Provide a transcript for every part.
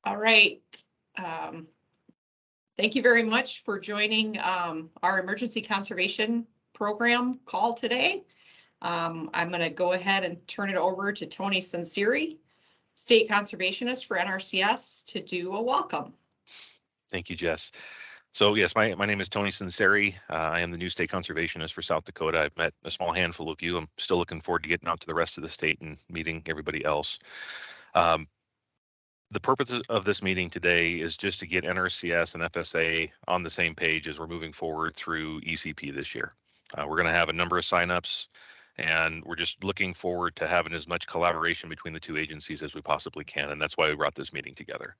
All right. Thank you very much for joining our emergency conservation program call today. I'm going to go ahead and turn it over to Tony Sinceri, State Conservationist for NRCS, to do a welcome. Thank you, Jess. So yes, my name is Tony Sinceri. I am the new State Conservationist for South Dakota. I've met a small handful of you. I'm still looking forward to getting out to the rest of the state and meeting everybody else. The purpose of this meeting today is just to get NRCS and FSA on the same page as we're moving forward through ECP this year. We're going to have a number of signups, and we're just looking forward to having as much collaboration between the two agencies as we possibly can, and that's why we brought this meeting together.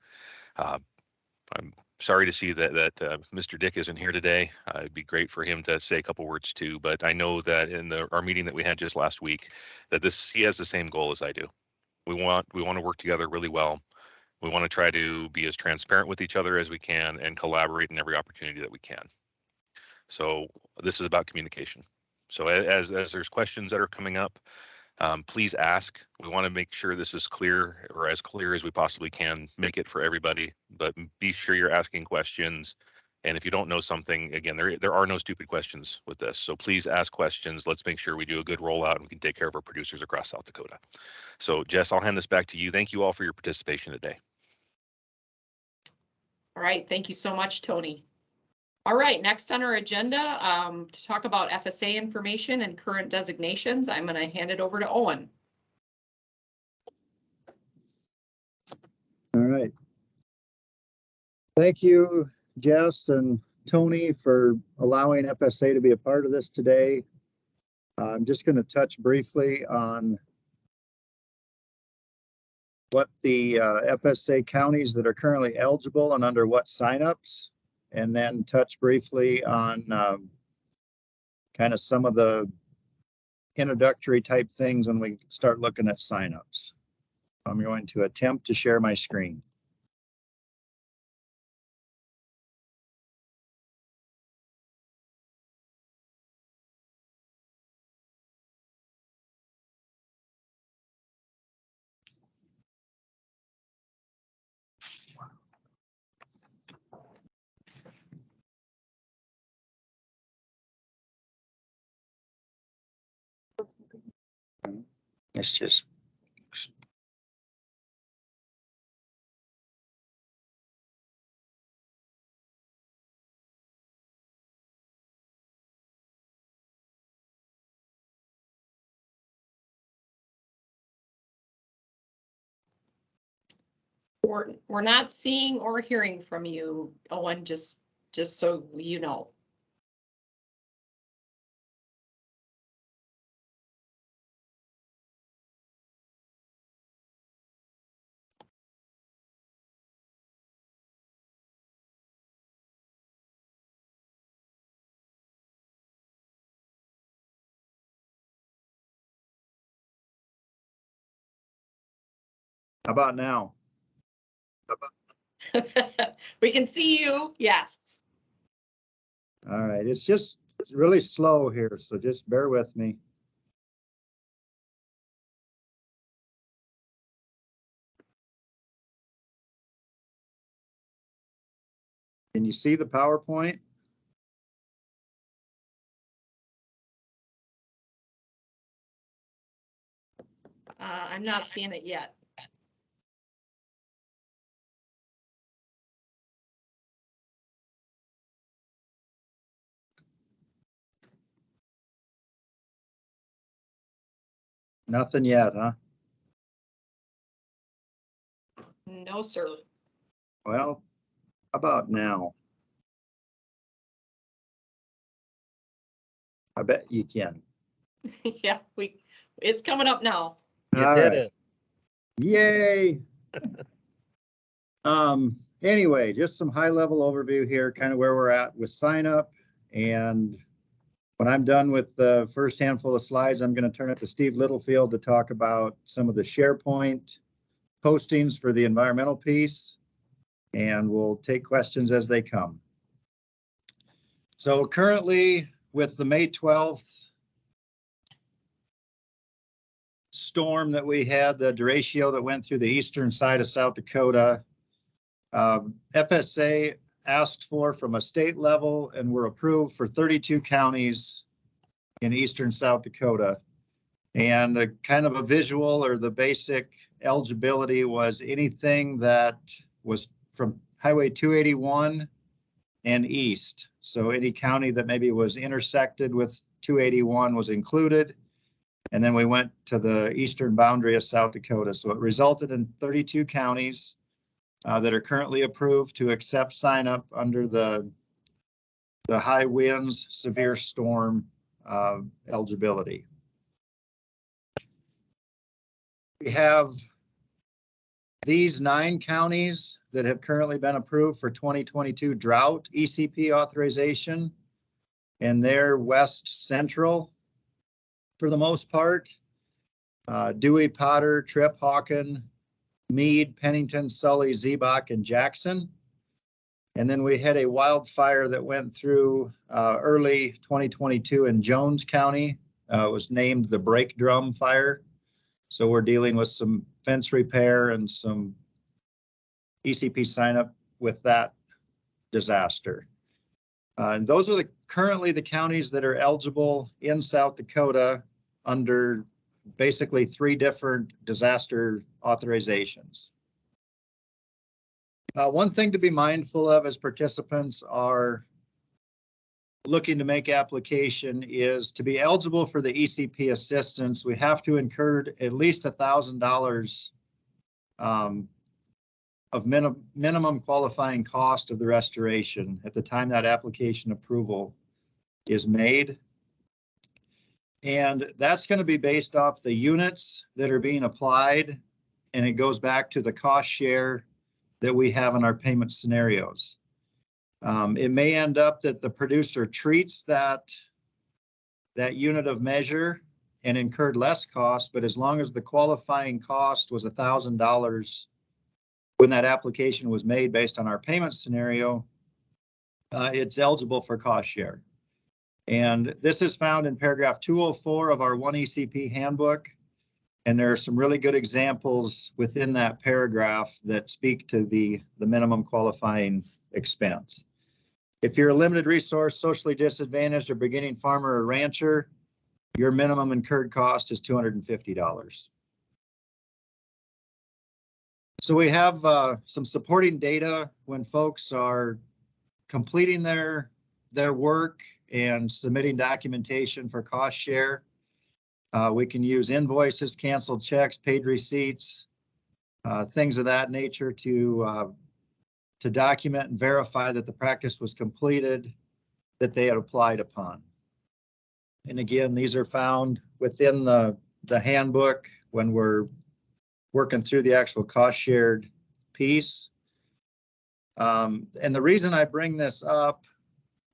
I'm sorry to see that Mr. Dick isn't here today. It'd be great for him to say a couple words too, but I know that in our meeting that we had just last week, that he has the same goal as I do. We want to work together really well. We want to try to be as transparent with each other as we can and collaborate in every opportunity that we can. So this is about communication. So as there's questions that are coming up, please ask. We want to make sure this is clear, or as clear as we possibly can make it for everybody, but be sure you're asking questions. And if you don't know something, again, there are no stupid questions with this. So please ask questions. Let's make sure we do a good rollout and we can take care of our producers across South Dakota. So Jess, I'll hand this back to you. Thank you all for your participation today. All right, thank you so much, Tony. All right, next on our agenda to talk about FSA information and current designations, I'm going to hand it over to Owen. All right. Thank you, Jess and Tony, for allowing FSA to be a part of this today. I'm just going to touch briefly on what the FSA counties that are currently eligible and under what signups, and then touch briefly on kind of some of the introductory type things when we start looking at signups. I'm going to attempt to share my screen. It's just We're not seeing or hearing from you, Owen, just so you know. how about now? We can see you. Yes. All right, it's really slow here, so just bear with me. Can you see the PowerPoint? I'm not seeing it yet. Nothing yet, huh? No, sir. Well, how about now? I bet you can. Yeah, it's coming up now. You did it. Yay. Anyway, just some high level overview here, kind of where we're at with sign up. And when I'm done with the first handful of slides, I'm going to turn it to Steve Littlefield to talk about some of the SharePoint postings for the environmental piece. And we'll take questions as they come. So currently with the May 12th storm that we had, the derecho that went through the eastern side of South Dakota, FSA asked for from a state level and were approved for 32 counties in eastern South Dakota. And a kind of a visual or the basic eligibility was anything that was from Highway 281 and east. So any county that maybe was intersected with 281 was included. And then we went to the eastern boundary of South Dakota. So it resulted in 32 counties that are currently approved to accept sign up under the high winds, severe storm eligibility. We have these 9 counties that have currently been approved for 2022 drought ECP authorization, and they're west central for the most part. Dewey, Potter, Tripp, Hawken, Meade, Pennington, Sully, Ziebach, and Jackson. And then we had a wildfire that went through early 2022 in Jones County. It was named the Brake Drum Fire. So we're dealing with some fence repair and some ECP sign up with that disaster. And those are currently the counties that are eligible in South Dakota under basically 3 different disaster authorizations. One thing to be mindful of as participants are looking to make application is to be eligible for the ECP assistance, we have to incur at least $1,000 of minimum qualifying cost of the restoration at the time that application approval is made. And that's going to be based off the units that are being applied, and it goes back to the cost share that we have in our payment scenarios. It may end up that the producer treats that unit of measure and incurred less cost, but as long as the qualifying cost was $1,000 when that application was made based on our payment scenario, it's eligible for cost share. And this is found in paragraph 204 of our 1 ECP handbook. And there are some really good examples within that paragraph that speak to the minimum qualifying expense. If you're a limited resource, socially disadvantaged, or beginning farmer or rancher, your minimum incurred cost is $250. So we have some supporting data when folks are completing their work and submitting documentation for cost share. We can use invoices, canceled checks, paid receipts, things of that nature to document and verify that the practice was completed, that they had applied upon. And again, these are found within the handbook when we're working through the actual cost shared piece. And the reason I bring this up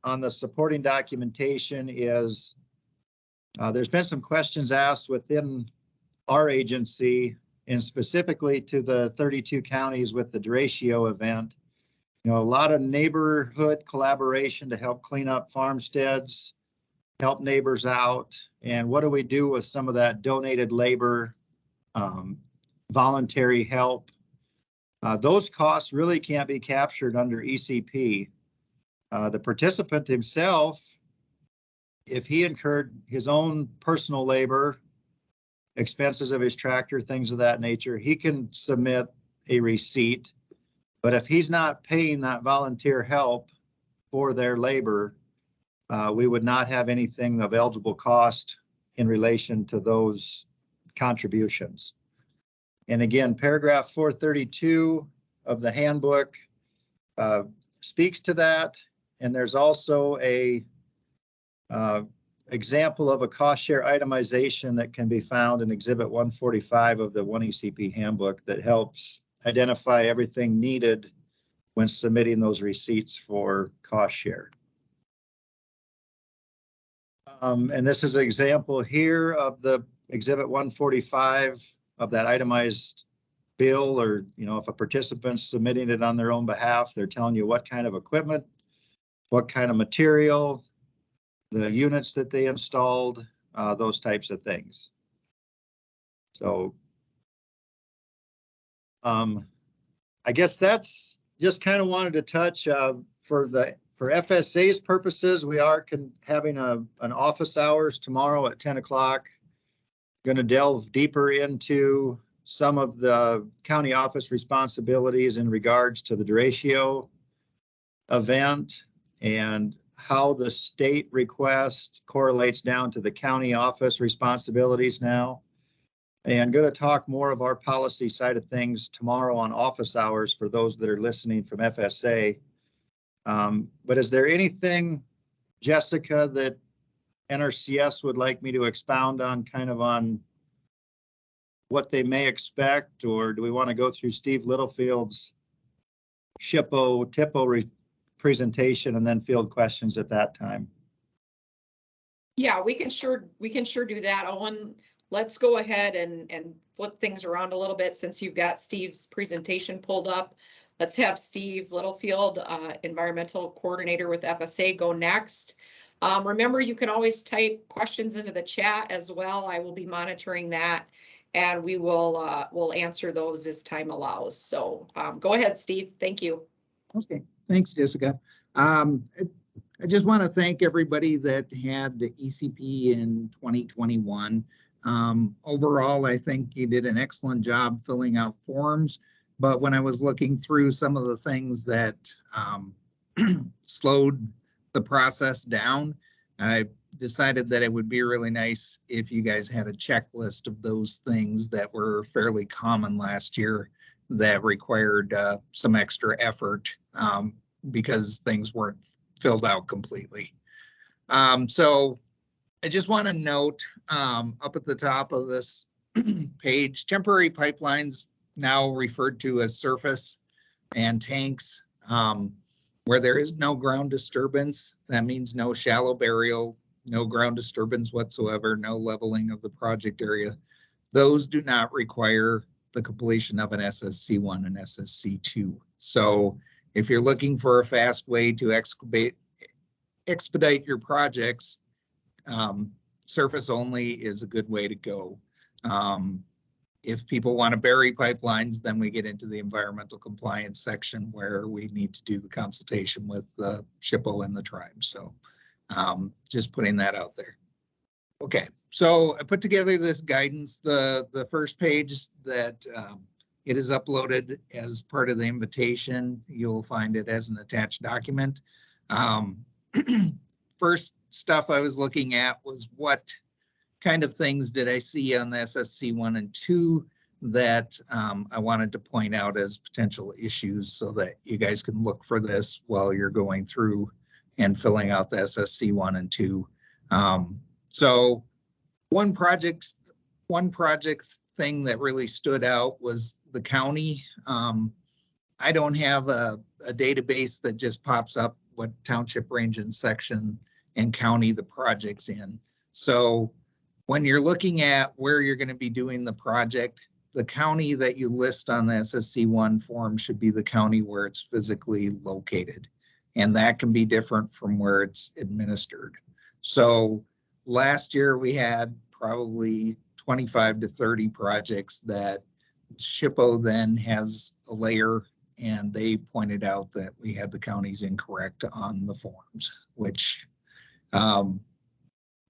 on the supporting documentation is there's been some questions asked within our agency, and specifically to the 32 counties with the derecho event. You know, a lot of neighborhood collaboration to help clean up farmsteads, help neighbors out. And what do we do with some of that donated labor, voluntary help? Those costs really can't be captured under ECP. The participant himself, if he incurred his own personal labor, expenses of his tractor, things of that nature, he can submit a receipt. But if he's not paying that volunteer help for their labor, we would not have anything of eligible cost in relation to those contributions. And again, paragraph 432 of the handbook speaks to that. And there's also a example of a cost share itemization that can be found in Exhibit 145 of the 1 ECP handbook that helps identify everything needed when submitting those receipts for cost share. And this is an example here of the Exhibit 145 of that itemized bill, or, you know, if a participant's submitting it on their own behalf, they're telling you what kind of equipment, what kind of material, the units that they installed, those types of things. So I guess that's just kind of wanted to touch for FSA's purposes, we are having an office hours tomorrow at 10 o'clock. Going to delve deeper into some of the county office responsibilities in regards to the derecho event and how the state request correlates down to the county office responsibilities now. And going to talk more of our policy side of things tomorrow on office hours for those that are listening from FSA. But is there anything, Jessica, that NRCS would like me to expound on, kind of on what they may expect, or do we want to go through Steve Littlefield's TIPO presentation and then field questions at that time? Yeah, we can sure do that. Owen, let's go ahead and flip things around a little bit since you've got Steve's presentation pulled up. Let's have Steve Littlefield, environmental coordinator with FSA, go next. Remember, you can always type questions into the chat as well. I will be monitoring that, and we will we'll answer those as time allows. So go ahead, Steve. Thank you. Okay, thanks, Jessica. I just want to thank everybody that had the ECP in 2021. Overall, I think you did an excellent job filling out forms, but when I was looking through some of the things that slowed the process down, I decided that it would be really nice if you guys had a checklist of those things that were fairly common last year that required some extra effort because things weren't filled out completely. So I just want to note up at the top of this page, temporary pipelines now referred to as surface and tanks where there is no ground disturbance. That means no shallow burial, no ground disturbance whatsoever, no leveling of the project area. Those do not require the completion of an SSC1 and SSC2. So if you're looking for a fast way to expedite your projects, surface only is a good way to go. If people want to bury pipelines, then we get into the environmental compliance section where we need to do the consultation with the SHPO and the tribe. So just putting that out there. Okay, so I put together this guidance, the first page that it is uploaded as part of the invitation. You'll find it as an attached document. First stuff I was looking at was what kind of things did I see on the SSC 1 and 2 that I wanted to point out as potential issues so that you guys can look for this while you're going through and filling out the SSC 1 and 2. So one project thing that really stood out was the county. I don't have a database that just pops up what township, range, and section and county the project's in. So when you're looking at where you're going to be doing the project, the county that you list on the SSC1 form should be the county where it's physically located. And that can be different from where it's administered. So last year we had probably 25 to 30 projects that SHPO then has a layer, and they pointed out that we had the counties incorrect on the forms, which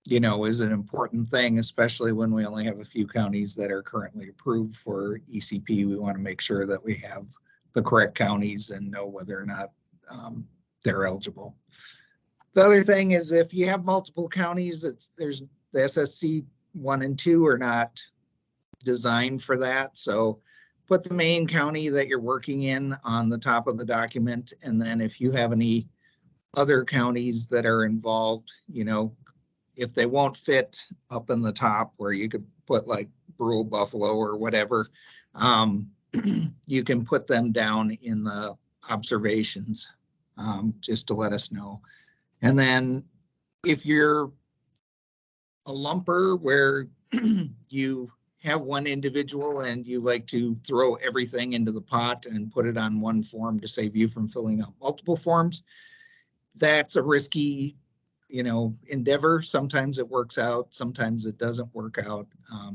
you know, is an important thing, especially when we only have a few counties that are currently approved for ECP. We want to make sure that we have the correct counties and know whether or not they're eligible. The other thing is if you have multiple counties, there's the SSC 1 and 2 are not designed for that. So put the main county that you're working in on the top of the document. And then if you have any other counties that are involved, you know, if they won't fit up in the top where you could put like Brule, Buffalo or whatever, you can put them down in the observations just to let us know. And then if you're a lumper where you have one individual and you like to throw everything into the pot and put it on one form to save you from filling out multiple forms, that's a risky, you know, endeavor. Sometimes it works out, sometimes it doesn't work out.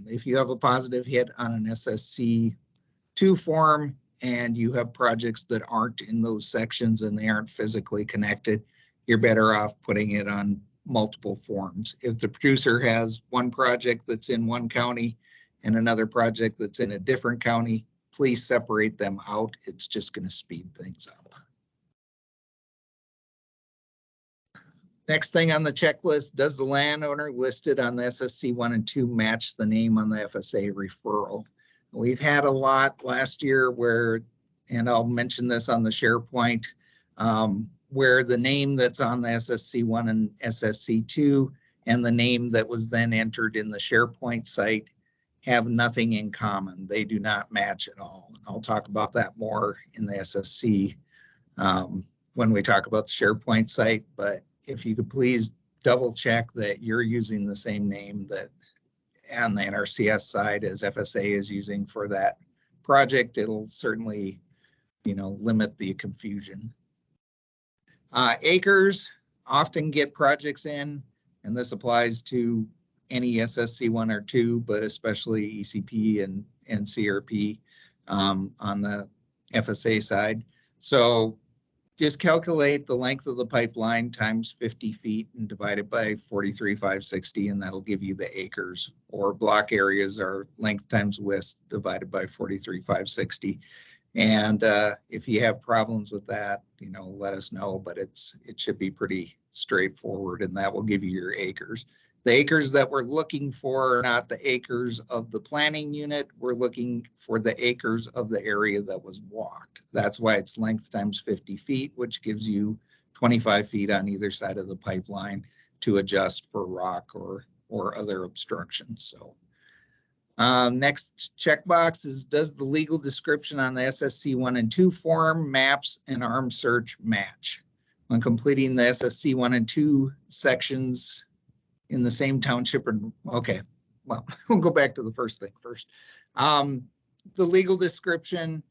If you have a positive hit on an SSC2 form and you have projects that aren't in those sections and they aren't physically connected, you're better off putting it on multiple forms. If the producer has one project that's in one county and another project that's in a different county, please separate them out. It's just going to speed things up. Next thing on the checklist, does the landowner listed on the SSC 1 and 2 match the name on the FSA referral? We've had a lot last year where, and I'll mention this on the SharePoint, where the name that's on the SSC 1 and SSC 2 and the name that was then entered in the SharePoint site have nothing in common. They do not match at all. And I'll talk about that more in the SSC when we talk about the SharePoint site. But if you could please double check that you're using the same name that on the NRCS side as FSA is using for that project, it'll certainly, limit the confusion. Acres often get projects in, and this applies to any SSC 1 or 2, but especially ECP and CRP on the FSA side. So just calculate the length of the pipeline times 50 feet and divide it by 43,560, and that'll give you the acres. Or block areas are length times width divided by 43,560. And if you have problems with that, let us know, but it should be pretty straightforward, and that will give you your acres. The acres that we're looking for are not the acres of the planning unit. We're looking for the acres of the area that was walked. That's why it's length times 50 feet, which gives you 25 feet on either side of the pipeline to adjust for rock or other obstructions. So next checkbox is, does the legal description on the SSC 1 and 2 form, maps, and arm search match? When completing the SSC 1 and 2 sections in the same township, okay, well, we'll go back to the first thing first. The legal description,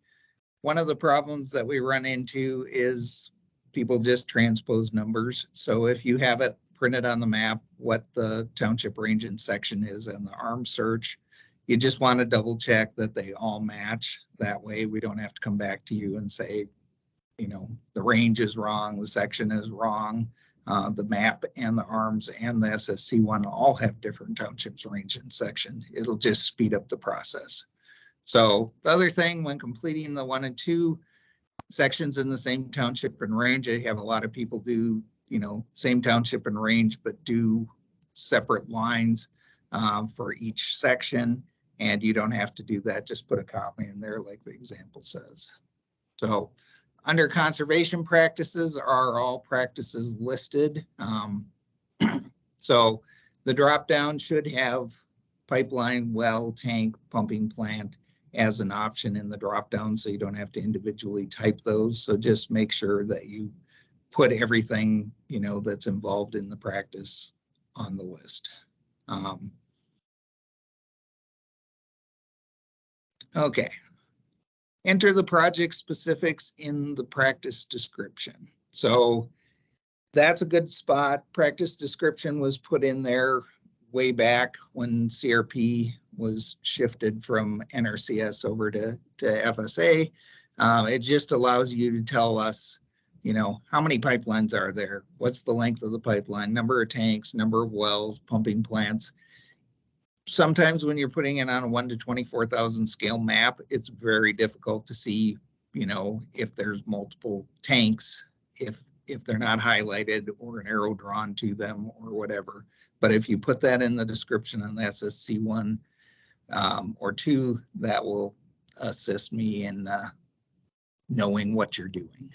one of the problems that we run into is people just transpose numbers. So if you have it printed on the map, what the township range and section is and the arm search, you just want to double check that they all match. That way we don't have to come back to you and say, the range is wrong, the section is wrong. The map and the arms and the SSC 1 all have different townships range and section. It'll just speed up the process. So the other thing, when completing the 1 and 2 sections in the same township and range, I have a lot of people do, same township and range, but do separate lines for each section. And you don't have to do that. Just put a comma in there like the example says. So under conservation practices are all practices listed. So the drop down should have pipeline, well, tank, pumping plant as an option in the drop down, so you don't have to individually type those. So just make sure that you put everything that's involved in the practice on the list. Okay. Enter the project specifics in the practice description. So that's a good spot. Practice description was put in there way back when CRP was shifted from NRCS over to FSA. It just allows you to tell us, how many pipelines are there? What's the length of the pipeline? Number of tanks, number of wells, pumping plants. Sometimes when you're putting it on a 1 to 24,000 scale map, it's very difficult to see, if there's multiple tanks, if they're not highlighted or an arrow drawn to them or whatever. But if you put that in the description on the SSC 1 or 2, that will assist me in knowing what you're doing.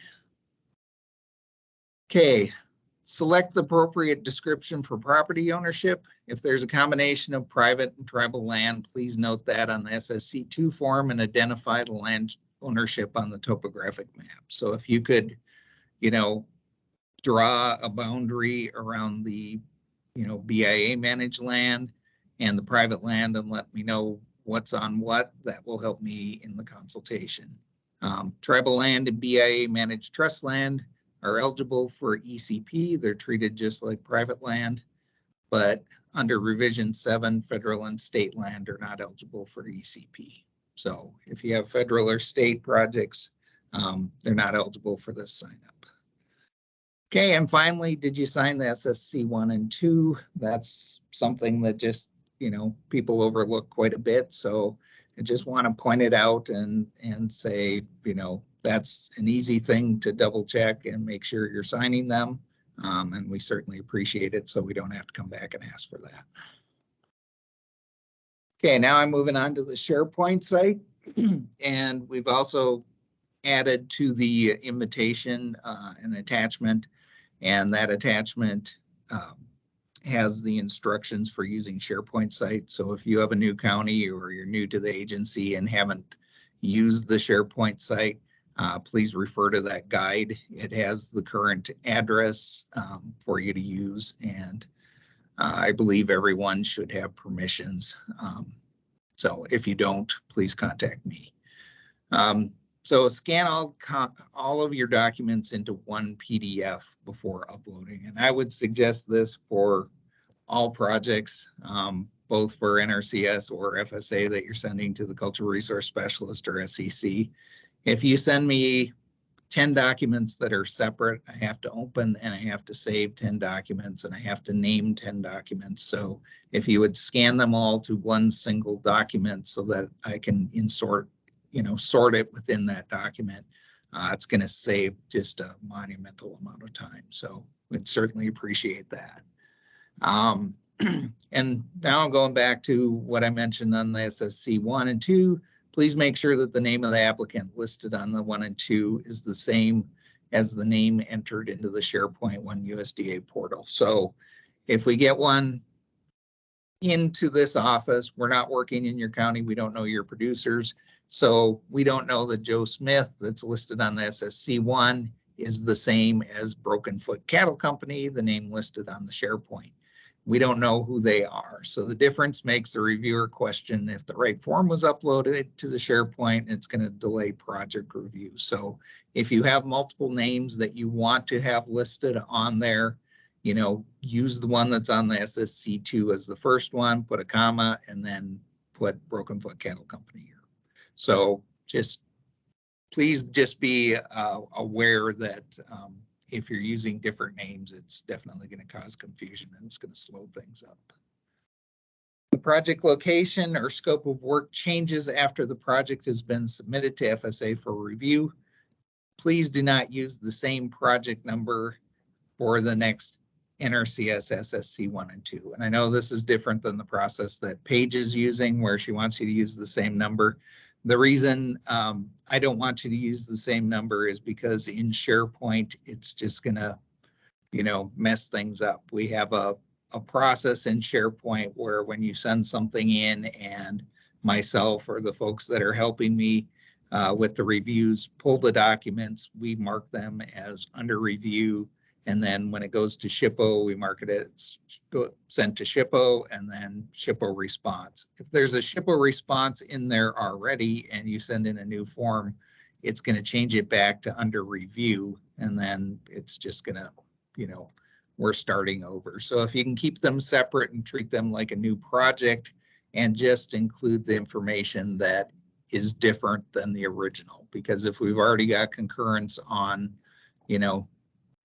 Okay. Select the appropriate description for property ownership. If there's a combination of private and tribal land, please note that on the SSC 2 form and identify the land ownership on the topographic map. So if you could, draw a boundary around the, BIA managed land and the private land and let me know what's on what, that will help me in the consultation. Tribal land and BIA managed trust land are eligible for ECP. They're treated just like private land, but under revision 7, federal and state land are not eligible for ECP. So if you have federal or state projects, they're not eligible for this sign up. Okay, and finally, did you sign the SSC 1 and 2? That's something that just, people overlook quite a bit. So I just want to point it out and say, that's an easy thing to double check and make sure you're signing them. And we certainly appreciate it, so we don't have to come back and ask for that. Okay, now I'm moving on to the SharePoint site. And we've also added to the invitation an attachment, and that attachment has the instructions for using SharePoint site. So if you have a new county or you're new to the agency and haven't used the SharePoint site, please refer to that guide. It has the current address for you to use, and I believe everyone should have permissions. So if you don't, please contact me. So scan all of your documents into one PDF before uploading. And I would suggest this for all projects, both for NRCS or FSA that you're sending to the Cultural Resource Specialist or SEC. If you send me 10 documents that are separate, I have to open and I have to save 10 documents and I have to name 10 documents. So if you would scan them all to one single document so that I can sort it within that document, it's going to save just a monumental amount of time. So we'd certainly appreciate that. And now I'm going back to what I mentioned on the SSC 1 and 2. Please make sure that the name of the applicant listed on the 1 and 2 is the same as the name entered into the SharePoint 1 USDA portal. So if we get one into this office, we're not working in your county, we don't know your producers, so we don't know that Joe Smith that's listed on the SSC 1 is the same as Broken Foot Cattle Company, the name listed on the SharePoint. We don't know who they are. So the difference makes the reviewer question if the right form was uploaded to the SharePoint, it's going to delay project review. So if you have multiple names that you want to have listed on there, use the one that's on the SSC2 as the first one, put a comma, and then put Broken Foot Cattle Company here. So please just be aware that if you're using different names, it's definitely going to cause confusion and it's going to slow things up. The project location or scope of work changes after the project has been submitted to FSA for review. Please do not use the same project number for the next NRCS SSC 1 and 2. And I know this is different than the process that Paige is using where she wants you to use the same number. The reason I don't want you to use the same number is because in SharePoint, it's just going to, mess things up. We have a process in SharePoint where when you send something in and myself or the folks that are helping me with the reviews pull the documents, we mark them as under review. And then when it goes to SHPO, we mark it as sent to SHPO and then SHPO response. If there's a SHPO response in there already and you send in a new form, it's going to change it back to under review. And then it's just going to, we're starting over. So if you can keep them separate and treat them like a new project and just include the information that is different than the original, because if we've already got concurrence on,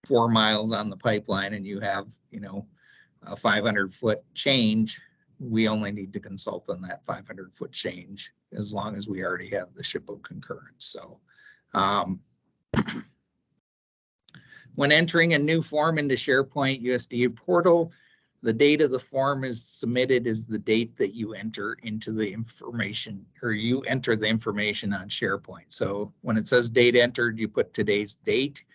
4 miles on the pipeline and you have, a 500-foot change, we only need to consult on that 500-foot change as long as we already have the SHPO concurrence. So when entering a new form into SharePoint USDA portal, the date of the form is submitted is the date that you enter into the information, or you enter the information on SharePoint. So when it says date entered, you put today's date.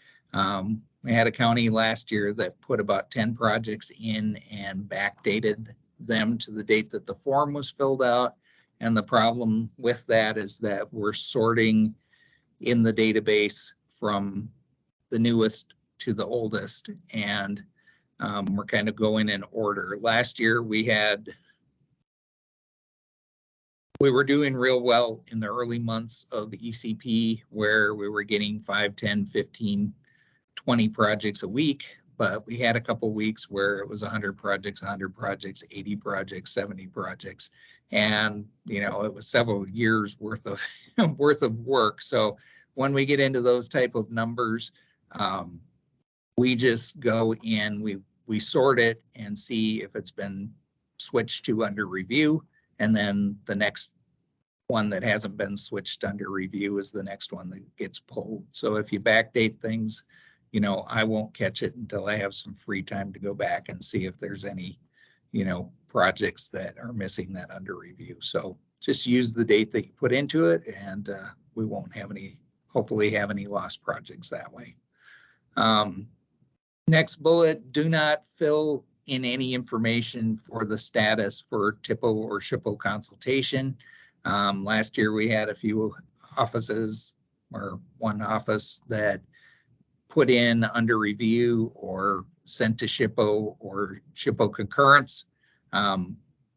We had a county last year that put about 10 projects in and backdated them to the date that the form was filled out. And the problem with that is that we're sorting in the database from the newest to the oldest, and we're kind of going in order. Last year we were doing real well in the early months of ECP where we were getting 5, 10, 15, 20 projects a week, but we had a couple weeks where it was 100 projects, 80 projects, 70 projects. And, you know, it was several years worth of worth of work. So when we get into those type of numbers, we just go in, we sort it and see if it's been switched to under review. And then the next one that hasn't been switched under review is the next one that gets pulled. So if you backdate things, you know, I won't catch it until I have some free time to go back and see if there's any, you know, projects that are missing that under review. So just use the date that you put into it, and we won't have any, hopefully have any lost projects that way. Next bullet, do not fill in any information for the status for TIPO or SHPO consultation. Last year we had a few offices, or one office, that put in under review or sent to SHPO or SHPO concurrence.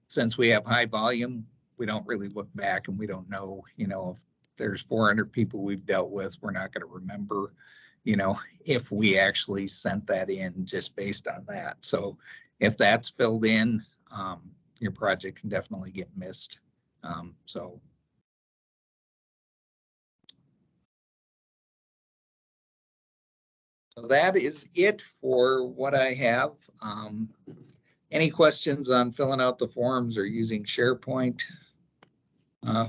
Since we have high volume, we don't really look back, and we don't know, you know, if there's 400 people we've dealt with, we're not going to remember, you know, if we actually sent that in just based on that. So if that's filled in, your project can definitely get missed. So that is it for what I have. Any questions on filling out the forms or using SharePoint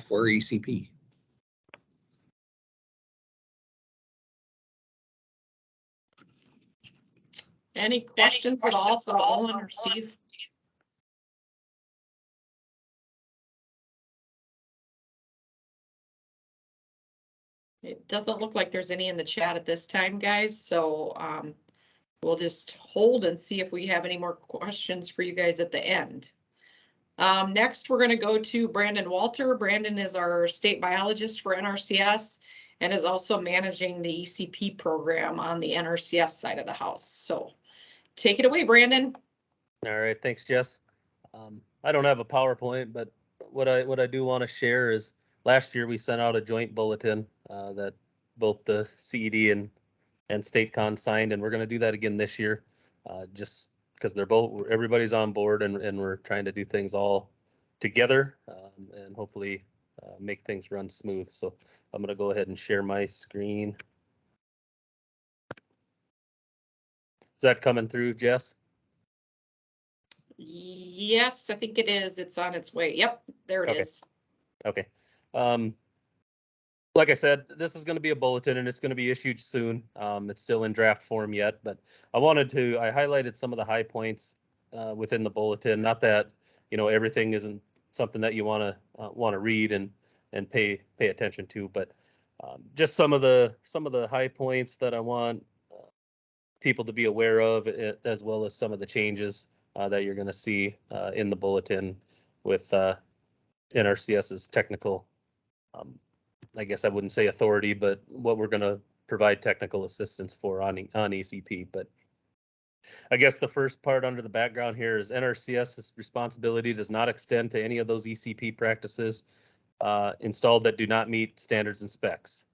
for ECP? Any questions at all for Owen or Steve? It doesn't look like there's any in the chat at this time, guys, so we'll just hold and see if we have any more questions for you guys at the end. Next, we're going to go to Brandon Walter. Brandon is our state biologist for NRCS and is also managing the ECP program on the NRCS side of the house. So take it away, Brandon. All right, thanks, Jess. I don't have a PowerPoint, but what I do want to share is last year we sent out a joint bulletin that both the CED and StateCon signed, and we're going to do that again this year, just because everybody's on board, and we're trying to do things all together and hopefully make things run smooth. So I'm going to go ahead and share my screen. Is that coming through, Jess? Yes, I think it is. It's on its way. Yep, there it is. Okay. Like I said, this is going to be a bulletin, and it's going to be issued soon. It's still in draft form yet, but I highlighted some of the high points within the bulletin. Not that, you know, everything isn't something that you want to read and pay attention to, but just some of the high points that I want people to be aware of, as well as some of the changes that you're going to see in the bulletin with NRCS's technical, I guess I wouldn't say authority, but what we're going to provide technical assistance for on ECP. But I guess the first part under the background here is NRCS's responsibility does not extend to any of those ECP practices installed that do not meet standards and specs,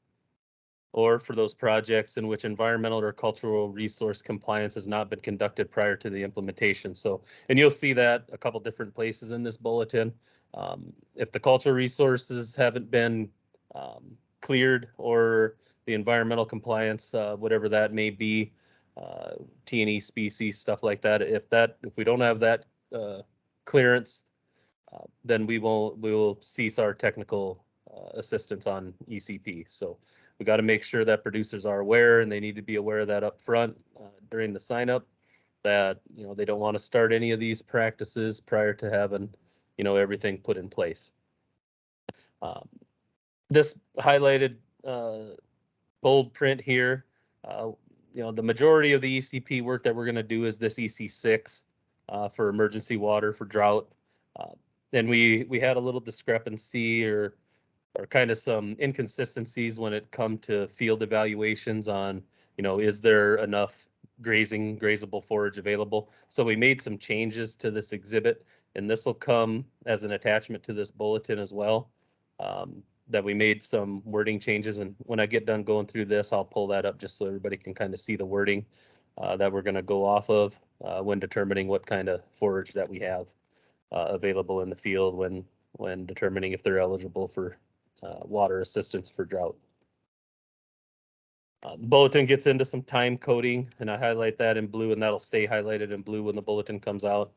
or for those projects in which environmental or cultural resource compliance has not been conducted prior to the implementation. So, and you'll see that a couple different places in this bulletin. If the cultural resources haven't been cleared, or the environmental compliance, whatever that may be, T&E species, stuff like that, if we don't have that clearance, then we will cease our technical assistance on ECP. So we got to make sure that producers are aware, and they need to be aware of that up front during the sign up, that, you know, they don't want to start any of these practices prior to having, you know, everything put in place. This highlighted bold print here, you know, the majority of the ECP work that we're going to do is this EC6 for emergency water for drought. And we had a little discrepancy or kind of some inconsistencies when it come to field evaluations on, you know, is there enough grazable forage available? So we made some changes to this exhibit, and this will come as an attachment to this bulletin as well. That we made some wording changes, and when I get done going through this, I'll pull that up just so everybody can kind of see the wording that we're going to go off of when determining what kind of forage that we have available in the field when when determining if they're eligible for water assistance for drought. The bulletin gets into some time coding, and I highlight that in blue, and that'll stay highlighted in blue when the bulletin comes out,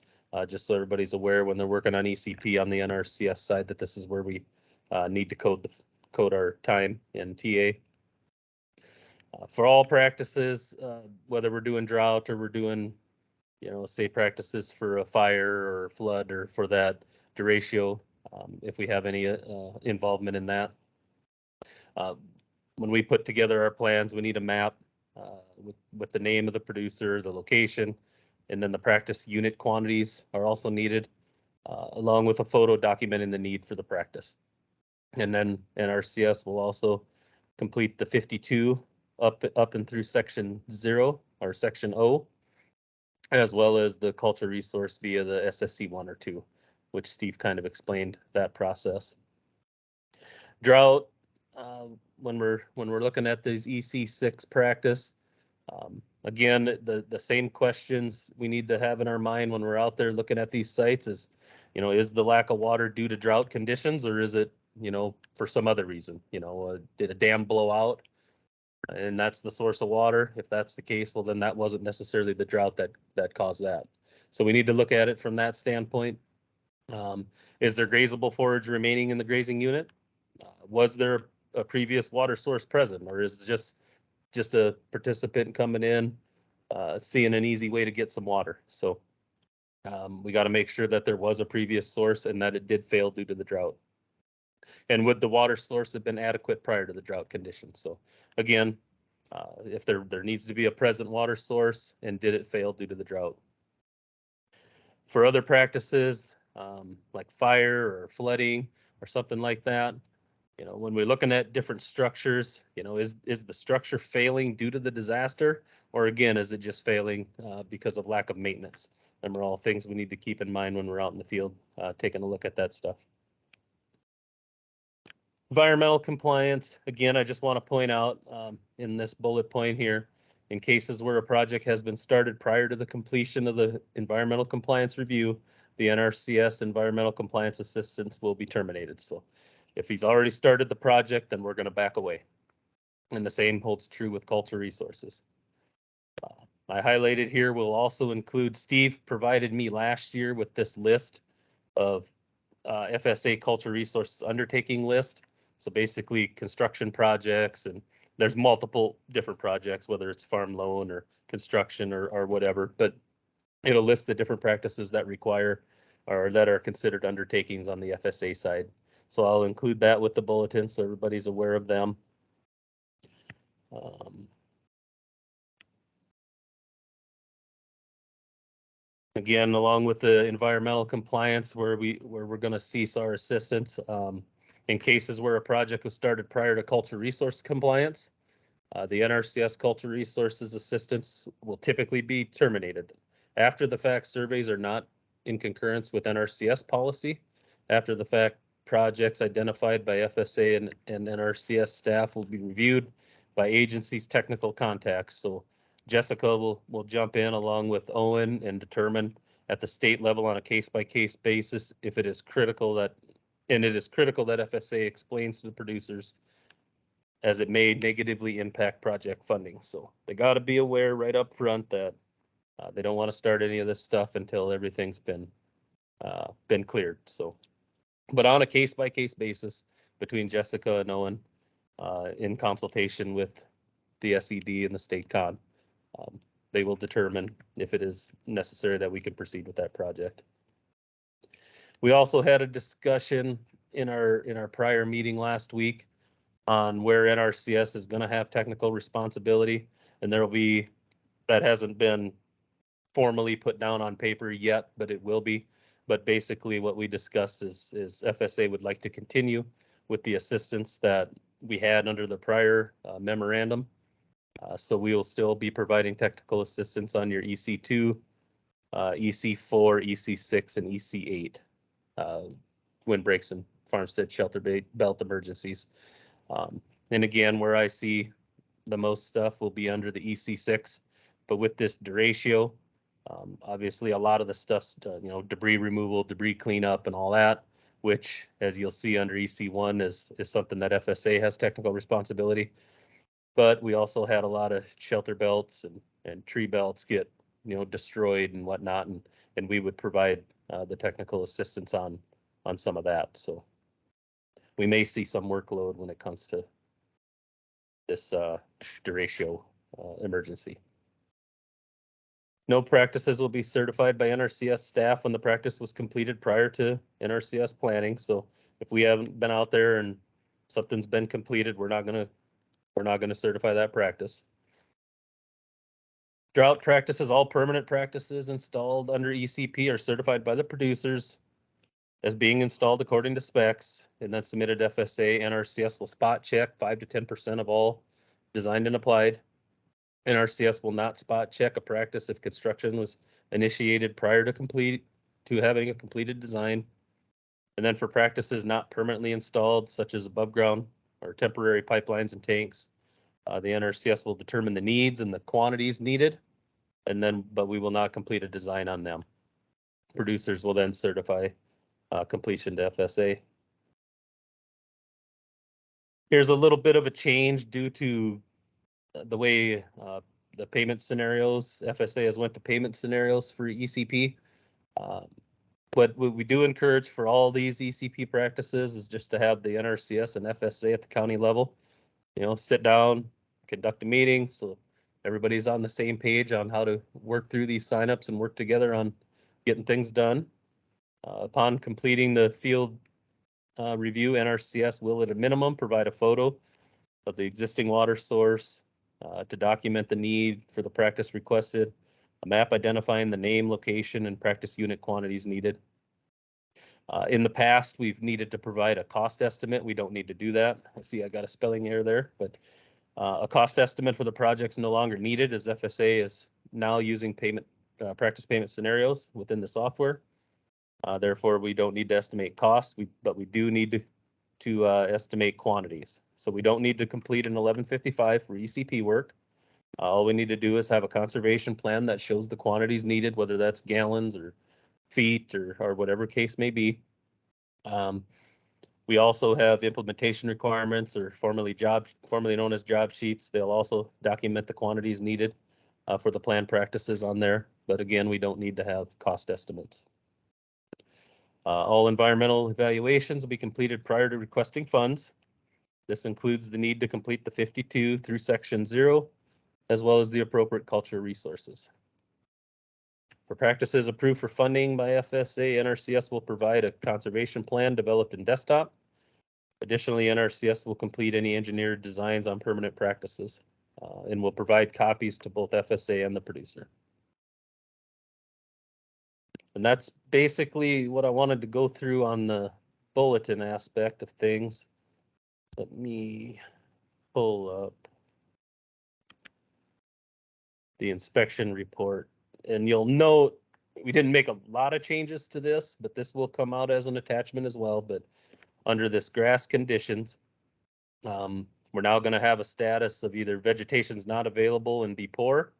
just so everybody's aware when they're working on ECP on the NRCS side that this is where we need to code our time in TA. For all practices, whether we're doing drought or we're doing, say practices for a fire or flood or for that derecho, if we have any involvement in that. When we put together our plans, we need a map with the name of the producer, the location, and then the practice unit quantities are also needed, along with a photo documenting the need for the practice. And then NRCS will also complete the 52 up and through section 0 or section O, as well as the culture resource via the SSC 1 or 2, which Steve kind of explained that process. Drought, when we're looking at these EC6 practice, again, the same questions we need to have in our mind when we're out there looking at these sites is, is the lack of water due to drought conditions, or is it, for some other reason? Did a dam blow out and that's the source of water? If that's the case, well, then that wasn't necessarily the drought that caused that. So we need to look at it from that standpoint. Is there grazable forage remaining in the grazing unit? Was there a previous water source present, or is it just a participant coming in, seeing an easy way to get some water? So we got to make sure that there was a previous source and that it did fail due to the drought. And would the water source have been adequate prior to the drought conditions? So again, if there needs to be a present water source, and did it fail due to the drought? For other practices, like fire or flooding or something like that, when we're looking at different structures, is the structure failing due to the disaster, or again, is it just failing because of lack of maintenance? Them are all things we need to keep in mind when we're out in the field taking a look at that stuff. Environmental compliance, again, I just want to point out in this bullet point here, in cases where a project has been started prior to the completion of the environmental compliance review, the NRCS environmental compliance assistance will be terminated. So if he's already started the project, then we're going to back away. And the same holds true with culture resources. I highlighted here will also include, Steve provided me last year with this list of FSA culture resources undertaking list. So basically construction projects, and there's multiple different projects, whether it's farm loan or construction or whatever, but it'll list the different practices that require or that are considered undertakings on the FSA side. So I'll include that with the bulletin so everybody's aware of them. Again, along with the environmental compliance, where we're going to cease our assistance in cases where a project was started prior to culture resource compliance, the NRCS culture resources assistance will typically be terminated. After the fact surveys are not in concurrence with NRCS policy. After the fact projects identified by FSA and NRCS staff will be reviewed by agencies' technical contacts. So Jessica will jump in along with Owen and determine at the state level on a case-by-case basis if it is critical that, and it is critical that FSA explains to the producers, as it may negatively impact project funding. So they got to be aware right up front that they don't want to start any of this stuff until everything's been cleared. So, but on a case-by-case basis between Jessica and Owen, in consultation with the SED and the state con, they will determine if it is necessary that we can proceed with that project. We also had a discussion in our prior meeting last week on where NRCS is going to have technical responsibility, and there will be, that hasn't been formally put down on paper yet, but it will be. But basically what we discussed is FSA would like to continue with the assistance that we had under the prior memorandum. So we will still be providing technical assistance on your EC2, EC4, EC6, and EC8 windbreaks and farmstead shelter belt emergencies. And again, where I see the most stuff will be under the EC6, but with this derecho, obviously a lot of the stuff's, debris removal, debris cleanup and all that which, as you'll see under EC1, is something that FSA has technical responsibility. But we also had a lot of shelter belts and tree belts get, destroyed and whatnot, and we would provide the technical assistance on some of that. So we may see some workload when it comes to this derecho emergency. No practices will be certified by NRCS staff when the practice was completed prior to NRCS planning. So if we haven't been out there and something's been completed, we're not gonna certify that practice. Drought practices, all permanent practices installed under ECP are certified by the producers as being installed according to specs and then submitted to FSA. NRCS will spot check 5 to 10% of all designed and applied. NRCS will not spot check a practice if construction was initiated prior to having a completed design. And then for practices not permanently installed, such as above ground or temporary pipelines and tanks, the NRCS will determine the needs and the quantities needed, but we will not complete a design on them. Producers will then certify completion to FSA. Here's a little bit of a change due to the way the payment scenarios, FSA has went to payment scenarios for ECP. But what we do encourage for all these ECP practices is just to have the NRCS and FSA at the county level, sit down, conduct a meeting so everybody's on the same page on how to work through these signups and work together on getting things done. Upon completing the field review, NRCS will at a minimum provide a photo of the existing water source to document the need for the practice requested, a map identifying the name, location, and practice unit quantities needed. In the past, we've needed to provide a cost estimate. We don't need to do that. I see I got a spelling error there, but a cost estimate for the project's no longer needed as FSA is now using practice payment scenarios within the software. Therefore, we don't need to estimate cost, but we do need to estimate quantities. So we don't need to complete an 1155 for ECP work. All we need to do is have a conservation plan that shows the quantities needed, whether that's gallons or feet or whatever case may be. We also have implementation requirements, or formerly known as job sheets. They'll also document the quantities needed for the plan practices on there. But again, we don't need to have cost estimates. All environmental evaluations will be completed prior to requesting funds. This includes the need to complete the 52 through section 0, as well as the appropriate culture resources. For practices approved for funding by FSA, NRCS will provide a conservation plan developed in desktop. Additionally, NRCS will complete any engineered designs on permanent practices and will provide copies to both FSA and the producer. And that's basically what I wanted to go through on the bulletin aspect of things. Let me pull up the inspection report. And you'll note we didn't make a lot of changes to this, but this will come out as an attachment as well. But under this grass conditions, we're now going to have a status of either vegetation's not available and be poor.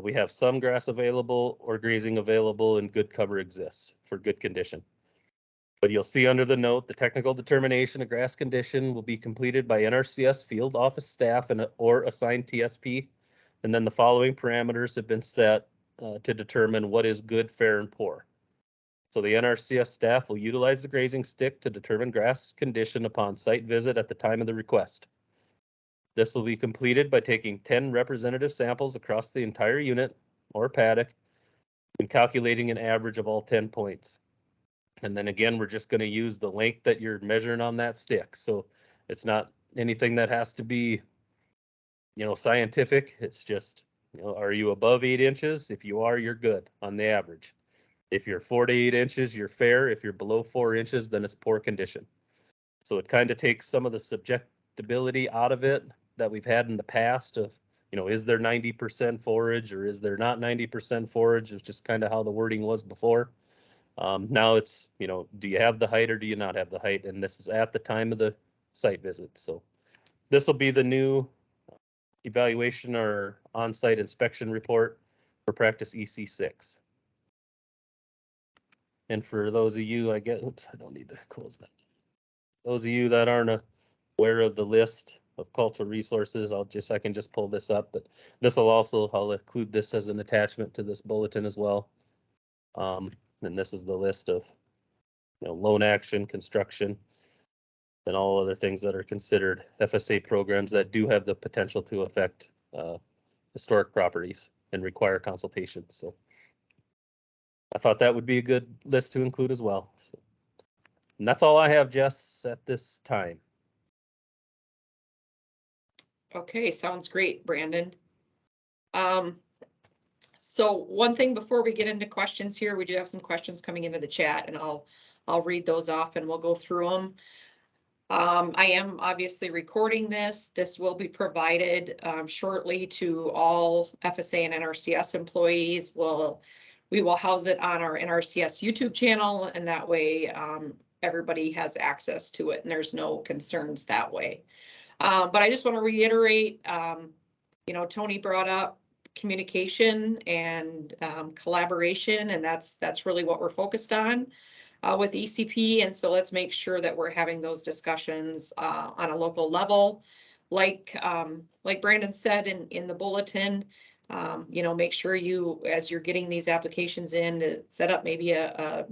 We have some grass available or grazing available and good cover exists for good condition. But you'll see under the note, the technical determination of grass condition will be completed by NRCS field office staff or assigned TSP. And then the following parameters have been set to determine what is good, fair, and poor. So the NRCS staff will utilize the grazing stick to determine grass condition upon site visit at the time of the request. This will be completed by taking 10 representative samples across the entire unit or paddock and calculating an average of all 10 points. And then again, we're just going to use the length that you're measuring on that stick. So it's not anything that has to be, scientific. It's just, are you above 8 inches? If you are, you're good on the average. If you're 4 to 8 inches, you're fair. If you're below 4 inches, then it's poor condition. So it kind of takes some of the subjectability out of it that we've had in the past of, is there 90% forage or is there not 90% forage? It's just kind of how the wording was before. Now it's, do you have the height or do you not have the height? And this is at the time of the site visit. So this will be the new evaluation or on-site inspection report for practice EC6. And for those of you, I guess, oops, I don't need to close that. Those of you that aren't aware of the list of cultural resources, I can just pull this up, but this will also, I'll include this as an attachment to this bulletin as well. And this is the list of, loan action, construction, and all other things that are considered FSA programs that do have the potential to affect historic properties and require consultation. So I thought that would be a good list to include as well. So, and that's all I have, Jess, at this time. Okay, sounds great, Brandon. So one thing before we get into questions here, we do have some questions coming into the chat, and I'll read those off and we'll go through them. I am obviously recording this. This will be provided shortly to all FSA and NRCS employees. We will house it on our NRCS YouTube channel, and that way everybody has access to it and there's no concerns that way. But I just want to reiterate, Tony brought up communication and collaboration, and that's really what we're focused on with ECP. And so let's make sure that we're having those discussions on a local level. Like Brandon said in the bulletin, make sure you, as you're getting these applications in, to set up maybe a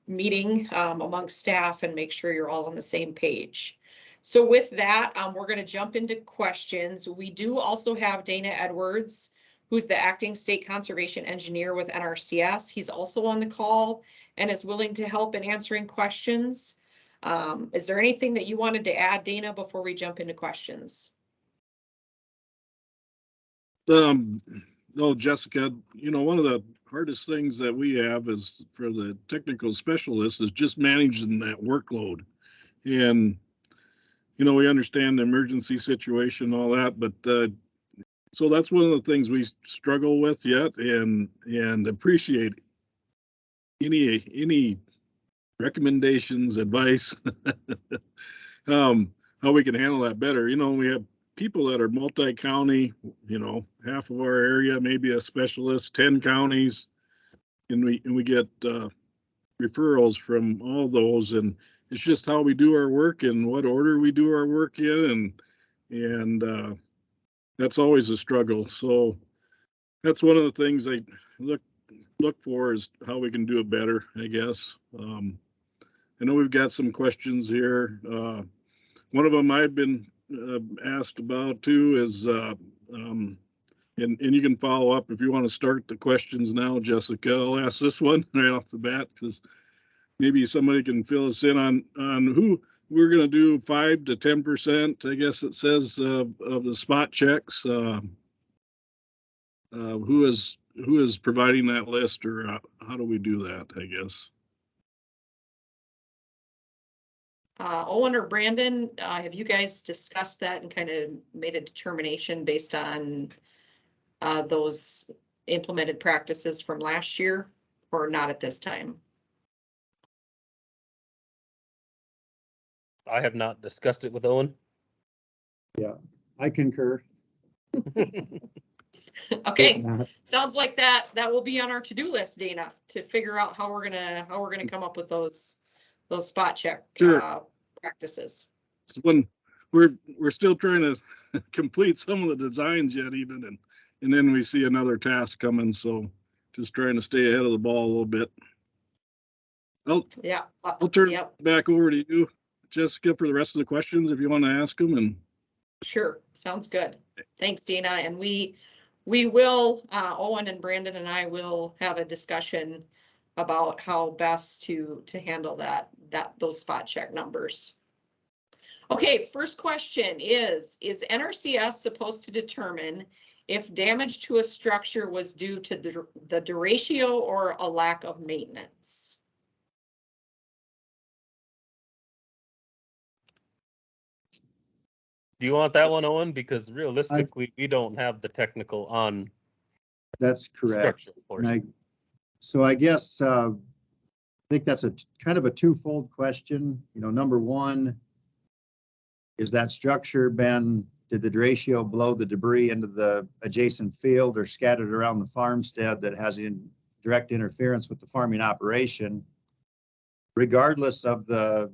meeting amongst staff and make sure you're all on the same page. So with that, we're going to jump into questions. We do also have Dana Edwards, who's the acting state conservation engineer with NRCS. He's also on the call and is willing to help in answering questions. Is there anything that you wanted to add, Dana, before we jump into questions? No, Jessica, one of the hardest things that we have is for the technical specialists is just managing that workload. And we understand the emergency situation, all that, but so that's one of the things we struggle with yet, and appreciate any recommendations, advice, how we can handle that better. We have people that are multi-county, half of our area, maybe a specialist, 10 counties, and we get referrals from all those, and it's just how we do our work and what order we do our work in, and that's always a struggle. So that's one of the things I look for, is how we can do it better, I guess. I know we've got some questions here. One of them I've been asked about too is, and you can follow up if you want to start the questions now, Jessica. I'll ask this one right off the bat, because maybe somebody can fill us in on who we're going to do 5 to 10%, I guess it says, of the spot checks. Who is providing that list, or how do we do that, I guess? Owen or Brandon, have you guys discussed that and kind of made a determination based on those implemented practices from last year, or not at this time? I have not discussed it with Owen. Yeah, I concur. Okay, sounds like that will be on our to-do list, Dana, to figure out how we're gonna come up with those spot check practices. When we're still trying to complete some of the designs yet, even, and then we see another task coming, so just trying to stay ahead of the ball a little bit. I'll turn it back over to you, Jessica, for the rest of the questions if you want to ask them. And sure, sounds good. Thanks, Dana. And we will, Owen and Brandon and I will have a discussion about how best to handle those spot check numbers. Okay, first question is NRCS supposed to determine if damage to a structure was due to the derecho or a lack of maintenance? Do you want that one, Owen? Because realistically, we don't have the technical on. That's correct. So I guess I think that's a kind of a twofold question. Number one, is that structure did the derecho blow the debris into the adjacent field or scattered around the farmstead that has direct interference with the farming operation, regardless of the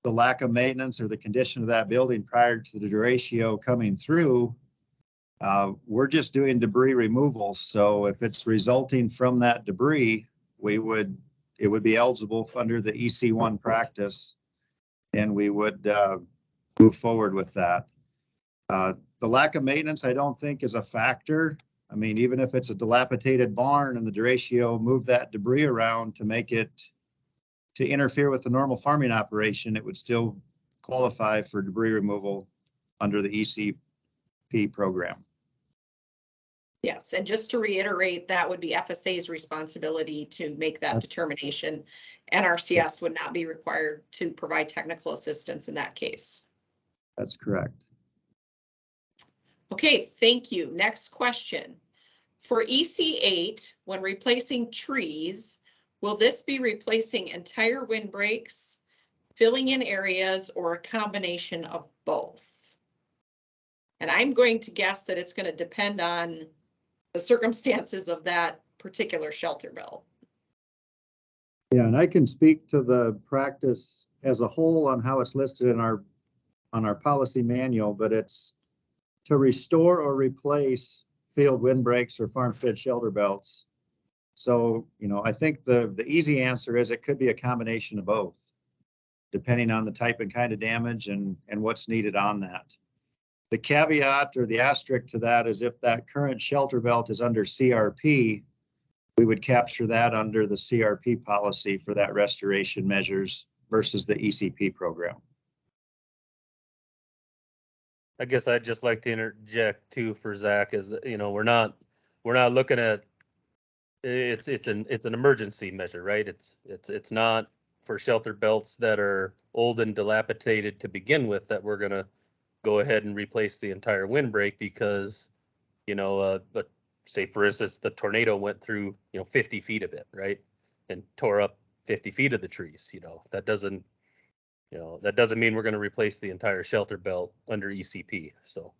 lack of maintenance or the condition of that building prior to the derecho coming through, we're just doing debris removal. So if it's resulting from that debris, it would be eligible under the EC1 practice, and we would move forward with that. The lack of maintenance, I don't think, is a factor. I mean, even if it's a dilapidated barn and the derecho move that debris around to make it to interfere with the normal farming operation, it would still qualify for debris removal under the ECP program. Yes, and just to reiterate, that would be FSA's responsibility to make that determination. NRCS would not be required to provide technical assistance in that case. That's correct. Okay, thank you. Next question. For EC8, when replacing trees, will this be replacing entire windbreaks, filling in areas, or a combination of both? And I'm going to guess that it's going to depend on the circumstances of that particular shelter belt. Yeah, and I can speak to the practice as a whole on how it's listed in our policy manual, but it's to restore or replace field windbreaks or farm fed shelter belts. So, I think the easy answer is it could be a combination of both, depending on the type and kind of damage and what's needed on that. The caveat or the asterisk to that is if that current shelter belt is under CRP, we would capture that under the CRP policy for that restoration measures versus the ECP program. I guess I'd just like to interject too for Zach is that, we're not looking at, it's an emergency measure, right? It's not for shelter belts that are old and dilapidated to begin with that we're going to go ahead and replace the entire windbreak because, but say for instance, the tornado went through, 50 feet of it, right? And tore up 50 feet of the trees, that doesn't mean we're going to replace the entire shelter belt under ECP. So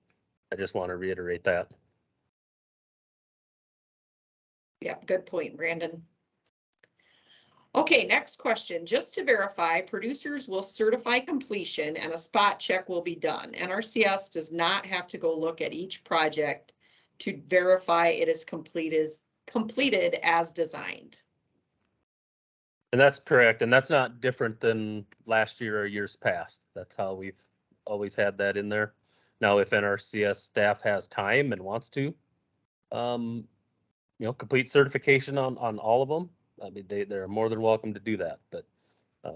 I just want to reiterate that. Yeah, good point, Brandon. Okay, next question. Just to verify, producers will certify completion and a spot check will be done. NRCS does not have to go look at each project to verify it is completed as designed. And that's correct. And that's not different than last year or years past. That's how we've always had that in there. Now, if NRCS staff has time and wants to, complete certification on all of them, I mean, they're more than welcome to do that. But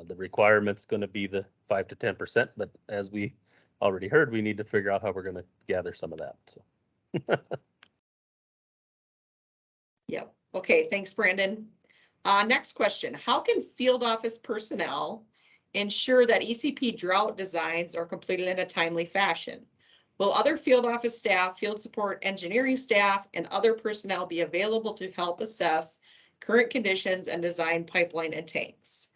the requirement's going to be the 5 to 10%. But as we already heard, we need to figure out how we're going to gather some of that. So. Yep. Okay. Thanks, Brandon. Next question. How can field office personnel ensure that ECP drought designs are completed in a timely fashion? Will other field office staff, field support engineering staff, and other personnel be available to help assess current conditions and design pipeline and tanks?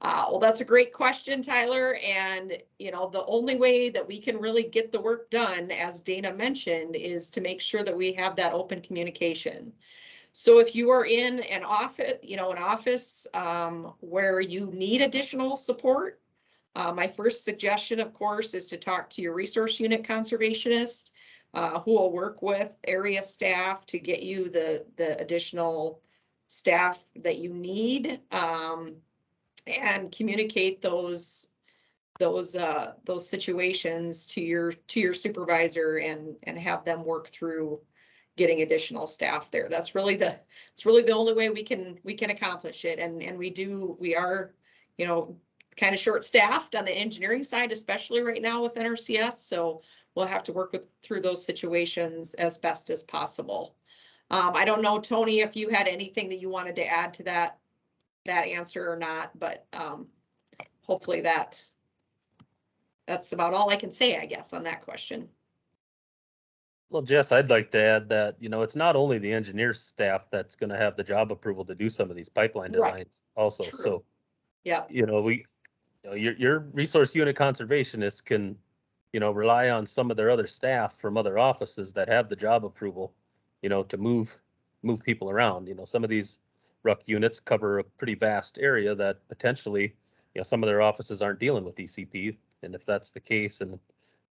Well, that's a great question, Tyler. And, the only way that we can really get the work done, as Dana mentioned, is to make sure that we have that open communication. So if you are in an office, where you need additional support, my first suggestion, of course, is to talk to your resource unit conservationist, who will work with area staff to get you the additional staff that you need, and communicate those situations to your supervisor and have them work through getting additional staff there. It's really the only way we can accomplish it. And we are, kind of short staffed on the engineering side, especially right now with NRCS. So we'll have to work through those situations as best as possible. I don't know, Tony, if you had anything that you wanted to add to that answer or not, but hopefully that's about all I can say, I guess, on that question. Well, Jess, I'd like to add that, it's not only the engineer staff that's going to have the job approval to do some of these pipeline designs also. True. So, yeah, your resource unit conservationists can, rely on some of their other staff from other offices that have the job approval, to move move people around. You know, some of these RUC units cover a pretty vast area that potentially, you know, some of their offices aren't dealing with ECP. And if that's the case and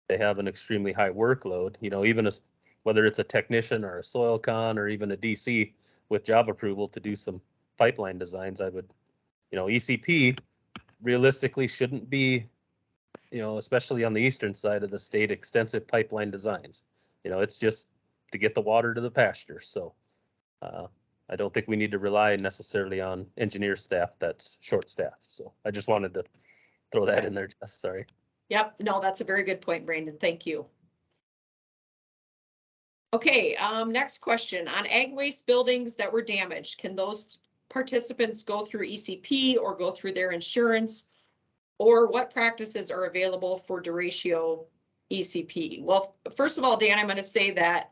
they have an extremely high workload, you know, even as whether it's a technician or a soil con or even a DC with job approval to do some pipeline designs, I would, you know, ECP realistically shouldn't be, you know, especially on the eastern side of the state, extensive pipeline designs. You know, it's just to get the water to the pasture. So I don't think we need to rely necessarily on engineer staff that's short staffed. So I just wanted to throw that in there. Just sorry. Yep, no, that's a very good point, Brandon. Thank you. Okay, next question. On ag waste buildings that were damaged, can those participants go through ECP or go through their insurance? Or what practices are available for deratio ECP? Well, first of all, Dan, I'm going to say that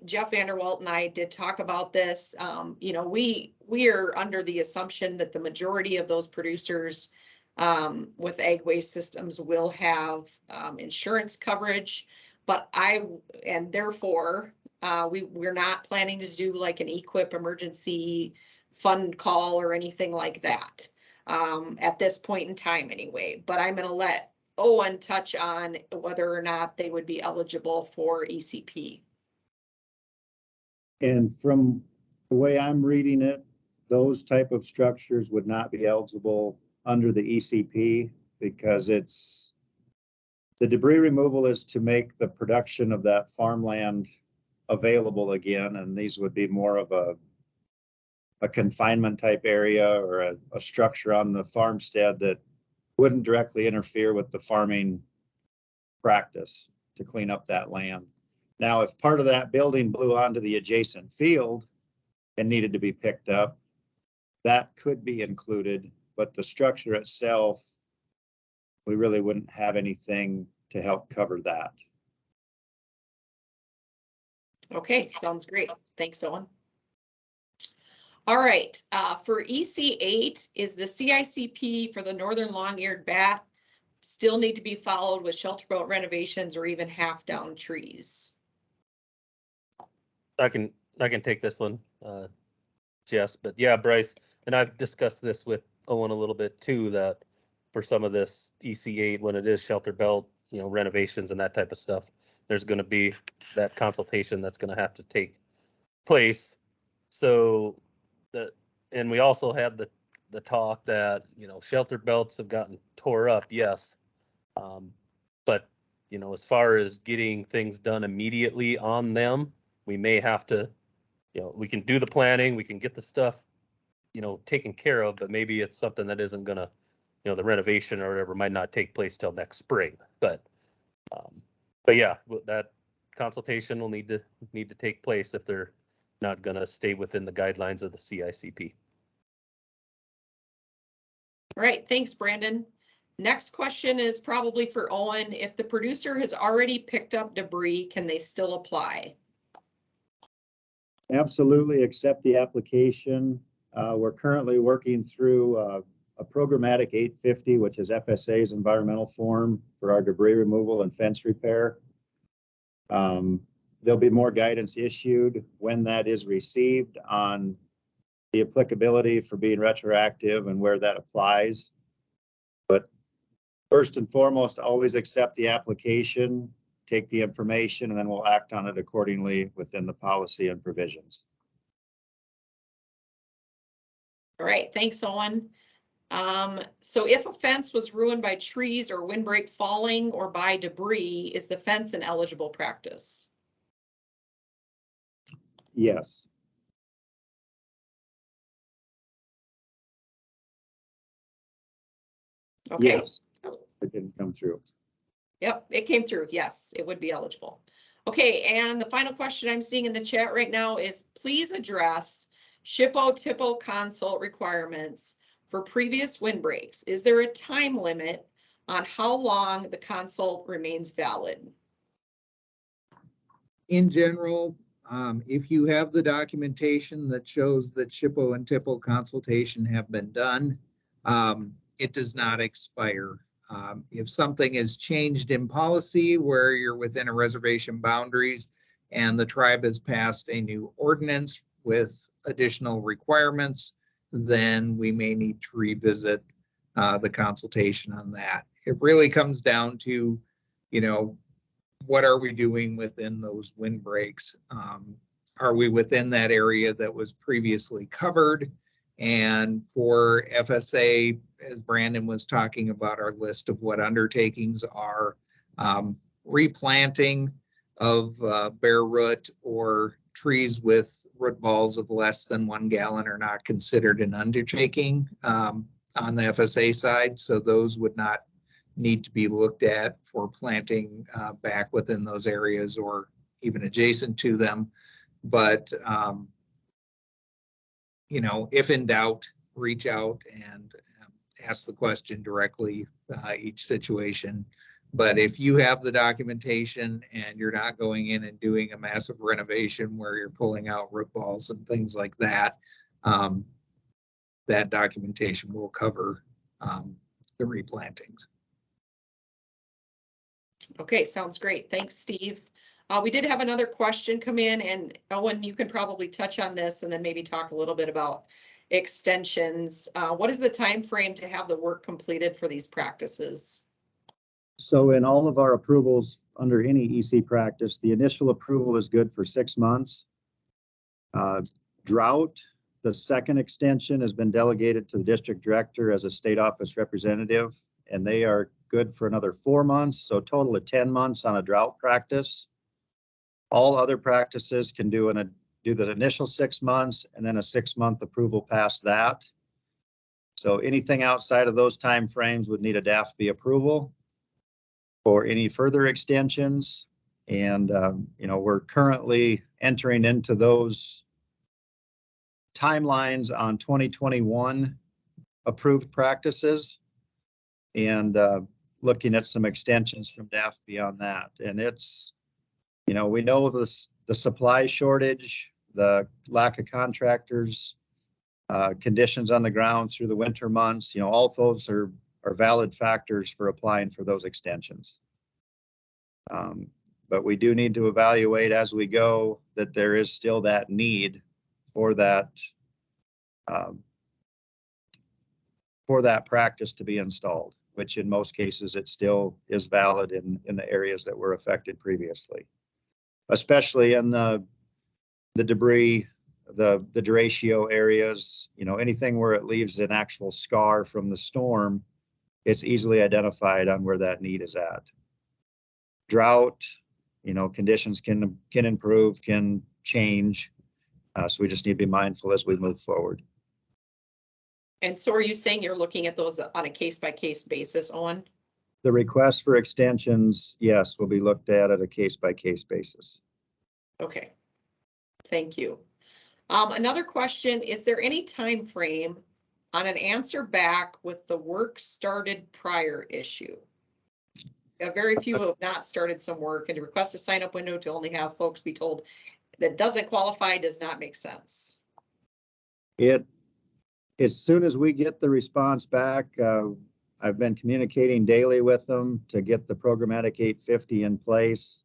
Jeff Vanderwalt and I did talk about this. You know, we are under the assumption that the majority of those producers with ag waste systems will have insurance coverage, but therefore we're not planning to do like an EQIP emergency fund call or anything like that at this point in time anyway. But I'm going to let Owen touch on whether or not they would be eligible for ECP. And from the way I'm reading it, those type of structures would not be eligible under the ECP because the debris removal is to make the production of that farmland available again. And these would be more of a confinement type area or a structure on the farmstead that wouldn't directly interfere with the farming practice to clean up that land. Now, if part of that building blew onto the adjacent field and needed to be picked up, that could be included, but the structure itself, we really wouldn't have anything to help cover that. Okay, sounds great. Thanks, Owen. All right, for EC8, is the CICP for the northern long-eared bat still need to be followed with shelter belt renovations or even half down trees? I can take this one, Jess, but yeah, Bryce, and I've discussed this with Owen a little bit too, that for some of this EC8, when it is shelter belt, you know, renovations and that type of stuff, there's going to be that consultation that's going to have to take place. So and we also had the talk that, you know, shelter belts have gotten tore up, yes. But, you know, as far as getting things done immediately on them, we may have to, you know, we can do the planning, we can get the stuff, you know, taken care of, but maybe it's something that isn't gonna, you know, the renovation or whatever might not take place till next spring. But yeah, that consultation will need to take place if they're not gonna stay within the guidelines of the CICP. All right, thanks, Brandon. Next question is probably for Owen. If the producer has already picked up debris, can they still apply? Absolutely accept the application. We're currently working through a programmatic 850, which is FSA's environmental form for our debris removal and fence repair. There'll be more guidance issued when that is received on the applicability for being retroactive and where that applies. But first and foremost, always accept the application, take the information, and then we'll act on it accordingly within the policy and provisions. All right, thanks, Owen. So if a fence was ruined by trees or windbreak falling or by debris, is the fence an eligible practice? Yes. Okay. Yes. It didn't come through. Yep, it came through. Yes, it would be eligible. Okay, and the final question I'm seeing in the chat right now is please address SHPO-TIPO consult requirements for previous windbreaks. Is there a time limit on how long the consult remains valid? In general, if you have the documentation that shows that SHPO and TIPO consultation have been done, it does not expire. If something is changed in policy where you're within a reservation boundaries and the tribe has passed a new ordinance with additional requirements, then we may need to revisit the consultation on that. It really comes down to, you know, what are we doing within those windbreaks? Are we within that area that was previously covered? And for FSA, as Brandon was talking about, our list of what undertakings are, replanting of bare root or trees with root balls of less than 1 gallon are not considered an undertaking on the FSA side. So those would not need to be looked at for planting back within those areas or even adjacent to them. But, you know, if in doubt, reach out and ask the question directly, each situation. But if you have the documentation and you're not going in and doing a massive renovation where you're pulling out root balls and things like that, that documentation will cover the replantings. Okay, sounds great. Thanks, Steve. We did have another question come in, and Owen, you can probably touch on this and then maybe talk a little bit about extensions. What is the time frame to have the work completed for these practices? So in all of our approvals under any EC practice, the initial approval is good for 6 months. Drought, the second extension has been delegated to the district director as a state office representative, and they are good for another 4 months. So total of 10 months on a drought practice. All other practices can do the initial 6 months and then a 6-month approval past that. So anything outside of those timeframes would need a DAFB approval for any further extensions. And, you know, we're currently entering into those timelines on 2021 approved practices and looking at some extensions from DAF beyond that. And it's, you know, we know the supply shortage, the lack of contractors, conditions on the ground through the winter months, you know, all those are valid factors for applying for those extensions. But we do need to evaluate as we go that there is still that need for that practice to be installed, which in most cases it still is valid in the areas that were affected previously, especially in the debris, the derecho areas, you know, anything where it leaves an actual scar from the storm, it's easily identified on where that need is at. Drought, you know, conditions can improve, can change. So we just need to be mindful as we move forward. And so are you saying you're looking at those on a case-by-case basis, Owen? The request for extensions, yes, will be looked at a case-by-case basis. Okay, thank you. Another question, is there any time frame on an answer back with the work started prior issue? Very few have not started some work, and to request a sign-up window to only have folks be told that doesn't qualify does not make sense. As soon as we get the response back, I've been communicating daily with them to get the programmatic 850 in place.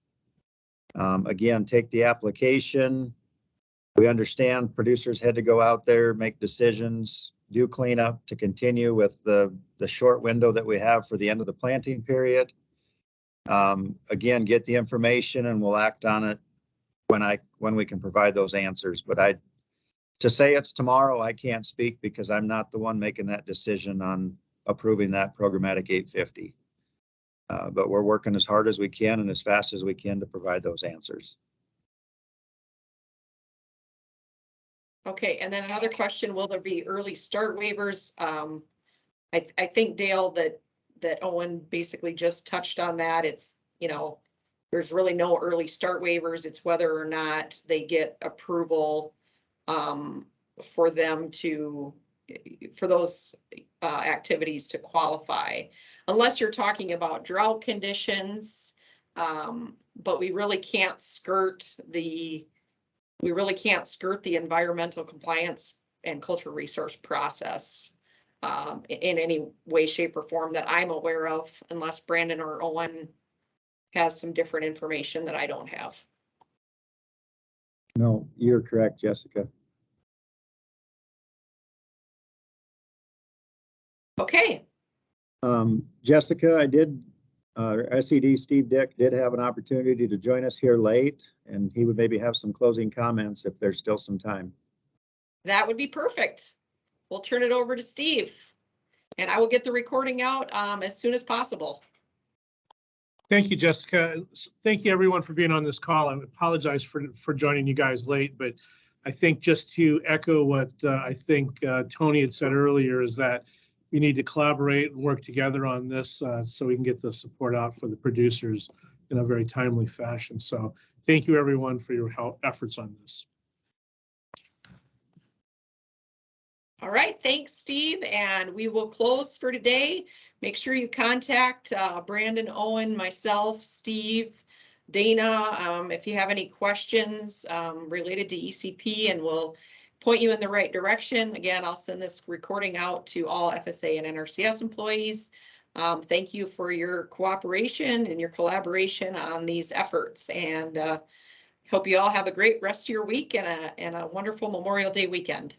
Again, take the application. We understand producers had to go out there, make decisions, do cleanup to continue with the short window that we have for the end of the planting period. Again, get the information and we'll act on it when we can provide those answers. But to say it's tomorrow, I can't speak because I'm not the one making that decision on approving that programmatic 850. But we're working as hard as we can and as fast as we can to provide those answers. Okay, and then another question, will there be early start waivers? I think, Dale, that Owen basically just touched on that. It's, you know, there's really no early start waivers. It's whether or not they get approval for them to, for those activities to qualify, unless you're talking about drought conditions. But we really can't skirt the environmental compliance and cultural resource process in any way, shape, or form that I'm aware of, unless Brandon or Owen has some different information that I don't have. No, you're correct, Jessica. Okay, Jessica, I did, SED Steve Dick did have an opportunity to join us here late, and he would maybe have some closing comments if there's still some time. that would be perfect. We'll turn it over to Steve. And I will get the recording out as soon as possible. Thank you, Jessica. Thank you, everyone, for being on this call. I apologize for joining you guys late, but I think just to echo what I think Tony had said earlier is that we need to collaborate and work together on this so we can get the support out for the producers in a very timely fashion. So thank you, everyone, for your efforts on this. All right, thanks, Steve, and we will close for today. Make sure you contact Brandon, Owen, myself, Steve, Dana, if you have any questions related to ECP, and we'll point you in the right direction. Again, I'll send this recording out to all FSA and NRCS employees. Thank you for your cooperation and your collaboration on these efforts, and hope you all have a great rest of your week and a wonderful Memorial Day weekend.